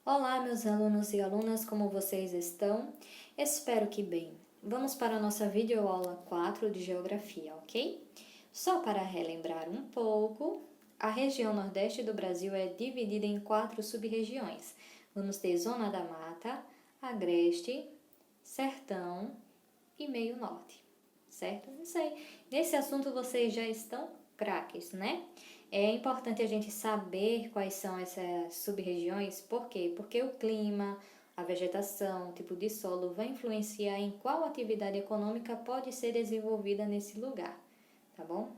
Olá, meus alunos e alunas, como vocês estão? Espero que bem. Vamos para a nossa videoaula 4 de Geografia, ok? Só para relembrar um pouco, a região Nordeste do Brasil é dividida em 4 sub-regiões. Vamos ter Zona da Mata, Agreste, Sertão e Meio Norte, certo? Isso aí. Nesse assunto vocês já estão craques, né? É importante a gente saber quais são essas sub-regiões, por quê? Porque o clima, a vegetação, o tipo de solo vai influenciar em qual atividade econômica pode ser desenvolvida nesse lugar, tá bom?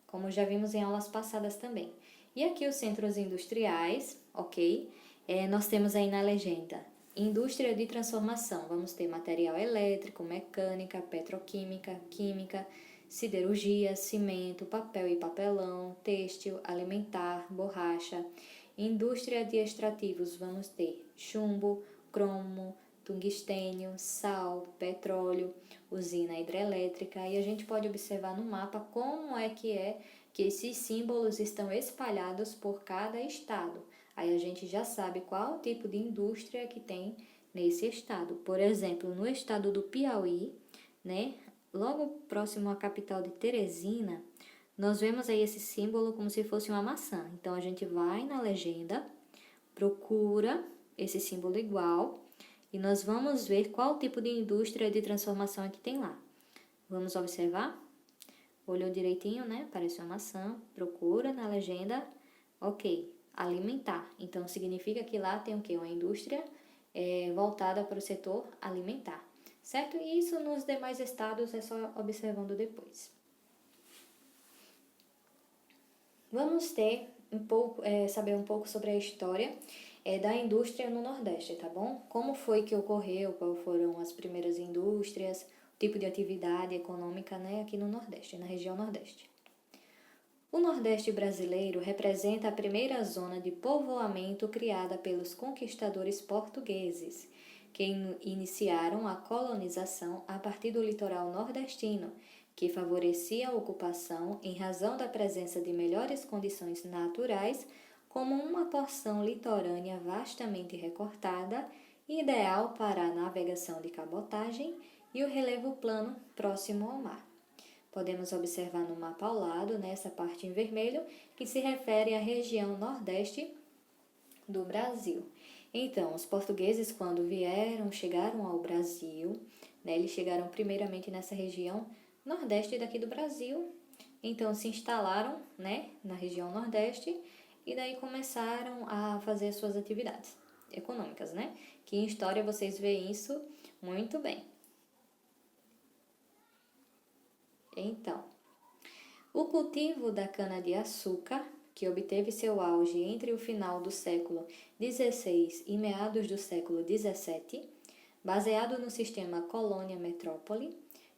Como já vimos em aulas passadas também. E aqui os centros industriais, ok? Nós temos aí na legenda indústria de transformação. Vamos ter material elétrico, mecânica, petroquímica, química, siderurgia, cimento, papel e papelão, têxtil, alimentar, borracha. Indústria de extrativos, vamos ter chumbo, cromo, tungstênio, sal, petróleo, usina hidrelétrica. E a gente pode observar no mapa como é que esses símbolos estão espalhados por cada estado. Aí a gente já sabe qual tipo de indústria que tem nesse estado. Por exemplo, no estado do Piauí, né, logo próximo à capital de Teresina, nós vemos aí esse símbolo como se fosse uma maçã. Então a gente vai na legenda, procura esse símbolo igual e nós vamos ver qual tipo de indústria de transformação é que tem lá. Vamos observar? Olhou direitinho, né? Parece uma maçã. Procura na legenda. Ok, alimentar. Então, significa que lá tem o quê? Uma indústria voltada para o setor alimentar. Certo? E isso nos demais estados é só observando depois. Vamos saber um pouco sobre a história da indústria no Nordeste, tá bom? Como foi que ocorreu, quais foram as primeiras indústrias, o tipo de atividade econômica, né, aqui no Nordeste, na região Nordeste. O Nordeste brasileiro representa a primeira zona de povoamento criada pelos conquistadores portugueses, que iniciaram a colonização a partir do litoral nordestino, que favorecia a ocupação em razão da presença de melhores condições naturais, como uma porção litorânea vastamente recortada, ideal para a navegação de cabotagem e o relevo plano próximo ao mar. Podemos observar no mapa ao lado, nessa parte em vermelho, que se refere à região nordeste do Brasil. Então, os portugueses, quando chegaram ao Brasil, né, eles chegaram primeiramente nessa região nordeste daqui do Brasil. Então, se instalaram, né, na região nordeste e daí começaram a fazer suas atividades econômicas, né? Que em história vocês veem isso muito bem. Então, o cultivo da cana-de-açúcar, que obteve seu auge entre o final do século XVI e meados do século XVII, baseado no sistema colônia-metrópole,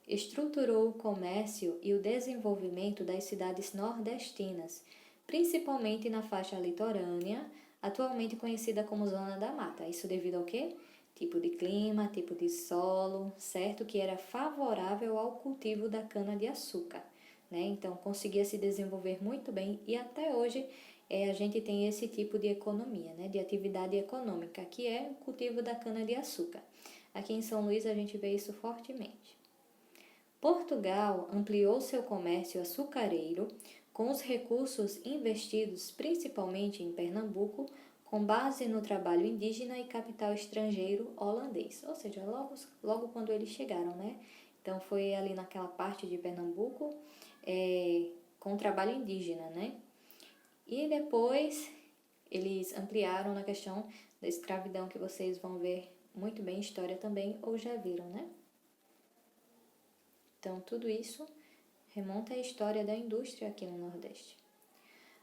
estruturou o comércio e o desenvolvimento das cidades nordestinas, principalmente na faixa litorânea, atualmente conhecida como Zona da Mata. Isso devido ao quê? Tipo de clima, tipo de solo, certo? Que era favorável ao cultivo da cana-de-açúcar, né? Então, conseguia se desenvolver muito bem e até hoje a gente tem esse tipo de economia, né? De atividade econômica, que é o cultivo da cana-de-açúcar. Aqui em São Luís a gente vê isso fortemente. Portugal ampliou seu comércio açucareiro com os recursos investidos principalmente em Pernambuco, com base no trabalho indígena e capital estrangeiro holandês. Ou seja, logo quando eles chegaram, né? Então, foi ali naquela parte de Pernambuco com trabalho indígena, né? E depois, eles ampliaram na questão da escravidão, que vocês vão ver muito bem em história também, ou já viram, né? Então, tudo isso remonta à história da indústria aqui no Nordeste.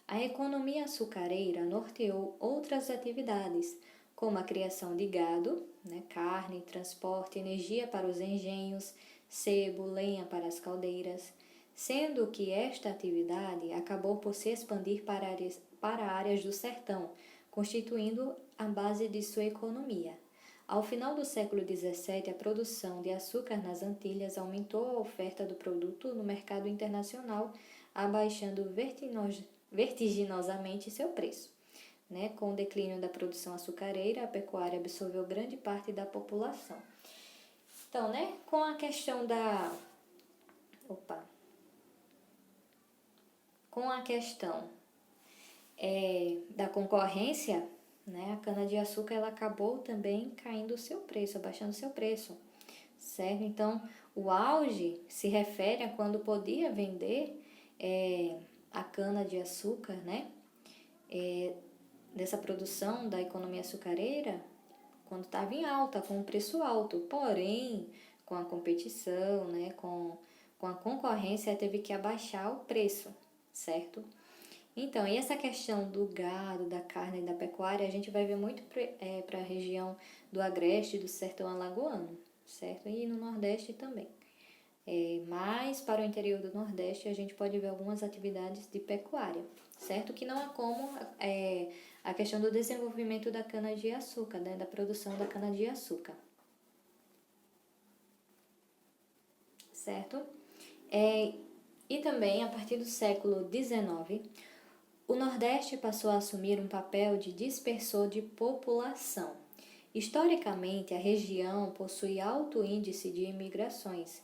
A economia açucareira norteou outras atividades, como a criação de gado, né, carne, transporte, energia para os engenhos, sebo, lenha para as caldeiras, sendo que esta atividade acabou por se expandir para áreas do sertão, constituindo a base de sua economia. Ao final do século XVII, a produção de açúcar nas Antilhas aumentou a oferta do produto no mercado internacional, abaixando vertiginosamente seu preço. né? Com o declínio da produção açucareira, a pecuária absorveu grande parte da população. Então, né, com a questão com a questão da concorrência, né, a cana-de-açúcar ela acabou também caindo o seu preço, abaixando o seu preço, certo? Então, o auge se refere a quando podia vender a cana-de-açúcar, né, dessa produção da economia açucareira, quando estava em alta, com um preço alto. Porém, com a competição, né, com a concorrência, teve que abaixar o preço, certo? Então, e essa questão do gado, da carne e da pecuária, a gente vai ver muito para a região do Agreste e do Sertão Alagoano, certo? E no Nordeste também. Mas para o interior do Nordeste, a gente pode ver algumas atividades de pecuária, certo? Que não é como a questão do desenvolvimento da cana-de-açúcar, né? Da produção da cana-de-açúcar, certo? E também, a partir do século XIX, o Nordeste passou a assumir um papel de dispersor de população. Historicamente, a região possui alto índice de imigrações,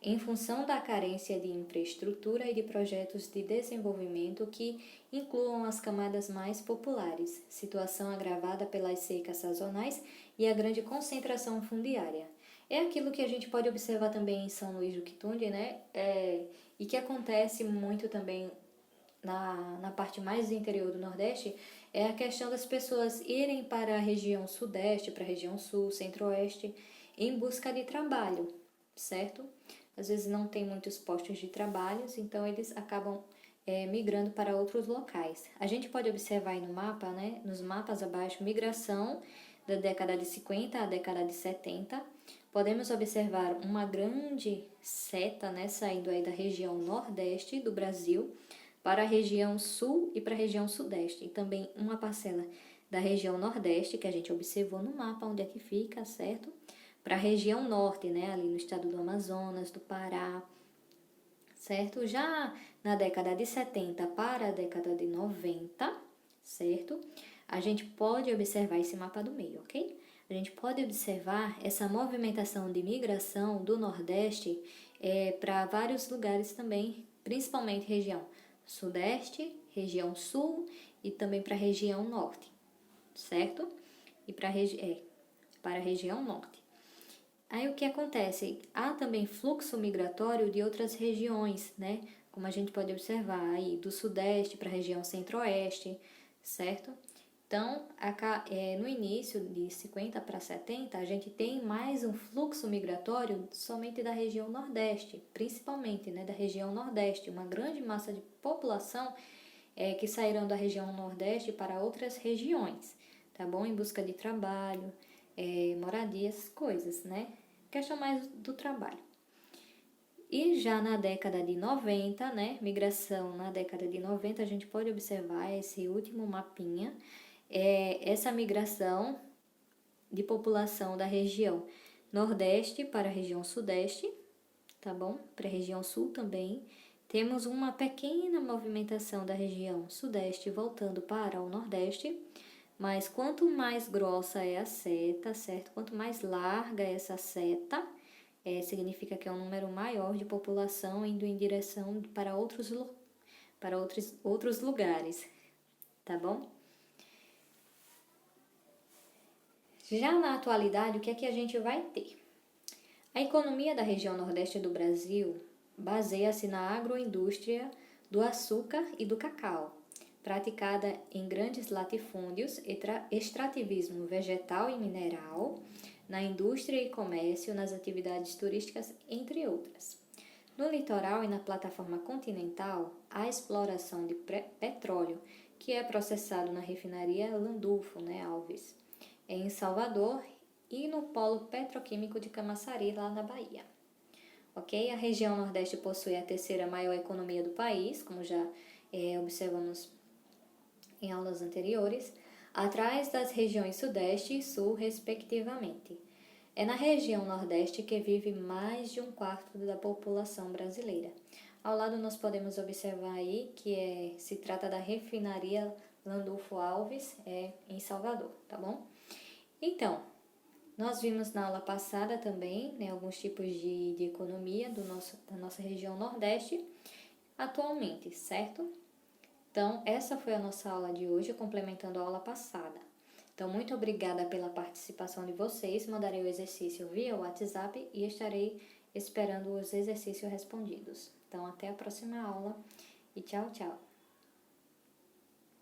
em função da carência de infraestrutura e de projetos de desenvolvimento que incluam as camadas mais populares, situação agravada pelas secas sazonais e a grande concentração fundiária. É aquilo que a gente pode observar também em São Luís do Quitunde, né? E que acontece muito também na parte mais interior do Nordeste, é a questão das pessoas irem para a região Sudeste, para a região Sul, Centro-Oeste, em busca de trabalho, certo? Às vezes não tem muitos postos de trabalho, então eles acabam migrando para outros locais. A gente pode observar aí no mapa, né, nos mapas abaixo, migração da década de 50 à década de 70. Podemos observar uma grande seta, né, saindo aí da região Nordeste do Brasil para a região Sul e para a região Sudeste. E também uma parcela da região Nordeste, que a gente observou no mapa onde é que fica, certo? Para a região Norte, né, ali no estado do Amazonas, do Pará, certo? Já na década de 70 para a década de 90, certo? A gente pode observar esse mapa do meio, ok? A gente pode observar essa movimentação de migração do Nordeste para vários lugares também, principalmente região Sudeste, região Sul e também para a região Norte, certo? E para a região Norte. Aí o que acontece? Há também fluxo migratório de outras regiões, né? Como a gente pode observar aí, do Sudeste para a região Centro-Oeste, certo? Então, no início de 50 para 70, a gente tem mais um fluxo migratório somente da região Nordeste, principalmente, né, da região Nordeste, uma grande massa de população que saíram da região Nordeste para outras regiões, tá bom? Em busca de trabalho, moradias, coisas, né? Questão mais do trabalho. E já na década de 90, né, migração na década de 90, a gente pode observar esse último mapinha, essa migração de população da região Nordeste para a região Sudeste, tá bom? Para a região Sul também. Temos uma pequena movimentação da região Sudeste voltando para o Nordeste, mas quanto mais grossa é a seta, certo? Quanto mais larga é essa seta, significa que é um número maior de população indo em direção para outros lugares, tá bom? Já na atualidade, o que é que a gente vai ter? A economia da região Nordeste do Brasil baseia-se na agroindústria do açúcar e do cacau, praticada em grandes latifúndios, extrativismo vegetal e mineral, na indústria e comércio, nas atividades turísticas, entre outras. No litoral e na plataforma continental, há exploração de petróleo, que é processado na refinaria Landulfo, né, Alves, em Salvador, e no polo petroquímico de Camaçari, lá na Bahia. Ok? A região Nordeste possui a terceira maior economia do país, como já observamos em aulas anteriores, atrás das regiões Sudeste e Sul, respectivamente. É na região Nordeste que vive mais de um quarto da população brasileira. Ao lado nós podemos observar aí que se trata da refinaria Landulfo Alves, em Salvador, tá bom? Então, nós vimos na aula passada também, né, alguns tipos de economia da nossa região Nordeste atualmente, certo? Então, essa foi a nossa aula de hoje, complementando a aula passada. Então, muito obrigada pela participação de vocês. Mandarei o exercício via WhatsApp e estarei esperando os exercícios respondidos. Então, até a próxima aula e tchau, tchau!